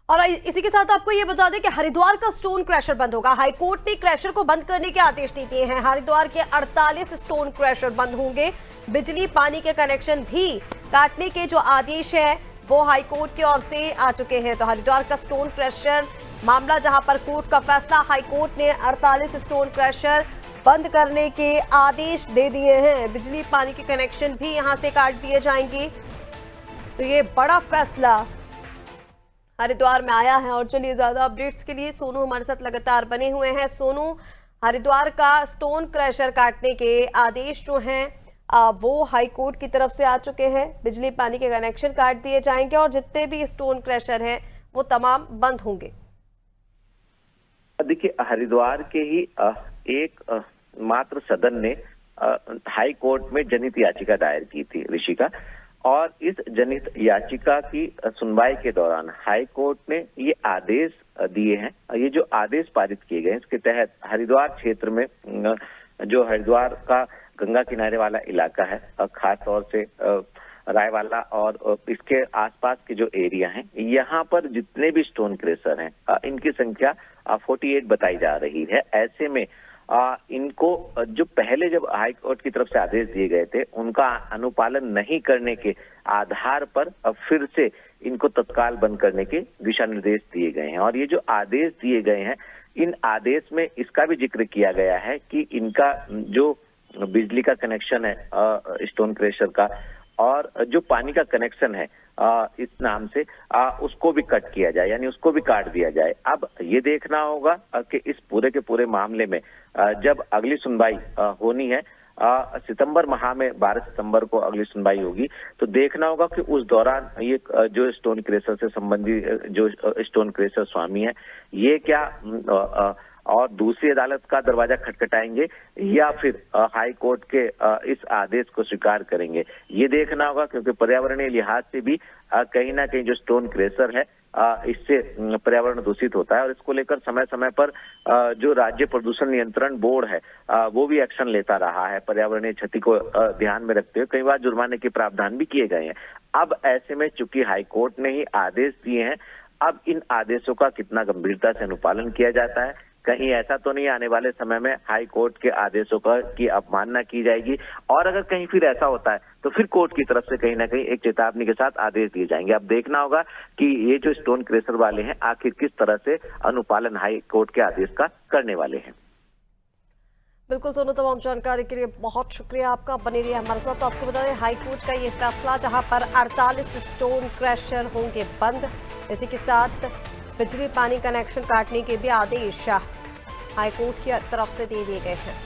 और इसी के साथ आपको ये बता दें कि हरिद्वार का स्टोन क्रैशर बंद होगा। हाईकोर्ट ने क्रैशर को बंद करने के आदेश दे दिए हैं। हरिद्वार के 48 स्टोन क्रैशर बंद होंगे। बिजली पानी के कनेक्शन भी काटने के जो आदेश है वो हाईकोर्ट की ओर से आ चुके हैं। तो हरिद्वार का स्टोन क्रैशर मामला, जहां पर कोर्ट का फैसला, हाईकोर्ट ने 48 स्टोन क्रैशर बंद करने के आदेश दे दिए हैं। बिजली पानी के कनेक्शन भी यहां से काट दिए जाएंगे। तो ये बड़ा फैसला हरिद्वार में आया है। और चलिए, ज्यादा अपडेट्स के लिए सोनू हमारे साथ लगातार बने हुए हैं। सोनू, हरिद्वार का स्टोन क्रैशर काटने के आदेश जो हैं वो हाईकोर्ट की तरफ से आ चुके हैं। बिजली पानी के कनेक्शन काट दिए जाएंगे और जितने भी स्टोन क्रैशर हैं वो तमाम बंद होंगे। देखिए, हरिद्वार के ही एक मात्र सदन ने हाई कोर्ट में जनहित याचिका दायर की थी, ऋषिका। और इस जनहित याचिका की सुनवाई के दौरान हाई कोर्ट ने ये आदेश दिए हैं। ये जो आदेश पारित किए गए, इसके तहत हरिद्वार क्षेत्र में, जो हरिद्वार का गंगा किनारे वाला इलाका है, खास तौर से रायवाला और इसके आसपास के जो एरिया हैं, यहाँ पर जितने भी स्टोन क्रैशर हैं, इनकी संख्या 48 बताई जा रही है। ऐसे में इनको जो पहले जब हाई कोर्ट की तरफ से आदेश दिए गए थे, उनका अनुपालन नहीं करने के आधार पर फिर से इनको तत्काल बंद करने के दिशा निर्देश दिए गए हैं। और ये जो आदेश दिए गए हैं, इन आदेश में इसका भी जिक्र किया गया है कि इनका जो बिजली का कनेक्शन है स्टोन क्रैशर का, और जो पानी का कनेक्शन है इस नाम से, उसको भी कट किया जाए, यानी उसको भी काट दिया जाए। अब ये देखना होगा कि इस पूरे के पूरे मामले में जब अगली सुनवाई होनी है, सितंबर माह में 12 सितंबर को अगली सुनवाई होगी, तो देखना होगा कि उस दौरान ये जो स्टोन क्रैशर से संबंधित जो स्टोन क्रैशर स्वामी है, ये क्या और दूसरी अदालत का दरवाजा खटखटाएंगे या फिर हाई कोर्ट के इस आदेश को स्वीकार करेंगे, ये देखना होगा। क्योंकि पर्यावरणीय लिहाज से भी कहीं ना कहीं जो स्टोन क्रैशर है, इससे पर्यावरण दूषित होता है। और इसको लेकर समय समय पर जो राज्य प्रदूषण नियंत्रण बोर्ड है, वो भी एक्शन लेता रहा है। पर्यावरणीय क्षति को ध्यान में रखते हुए कई बार जुर्माने के प्रावधान भी किए गए हैं। अब ऐसे में चूंकि हाई कोर्ट ने ही आदेश दिए हैं, अब इन आदेशों का कितना गंभीरता से अनुपालन किया जाता है, कहीं ऐसा तो नहीं आने वाले समय में हाई कोर्ट के आदेशों की अवमानना की जाएगी। और अगर कहीं फिर ऐसा होता है तो फिर कोर्ट की तरफ से कहीं ना कहीं एक चेतावनी के साथ आदेश दिए जाएंगे। अब देखना होगा कि ये जो स्टोन क्रैशर वाले हैं, आखिर किस तरह से अनुपालन हाई कोर्ट के आदेश का करने वाले हैं। बिल्कुल सोनू, तमाम जानकारी के लिए बहुत शुक्रिया आपका। बने रहिए हमारे साथ। तो आपको बता दें, हाईकोर्ट का ये फैसला, जहां पर 48 स्टोन क्रैशर होंगे बंद, इसी के साथ बिजली पानी कनेक्शन काटने के भी आदेश हाईकोर्ट की तरफ से दे दिए गए हैं।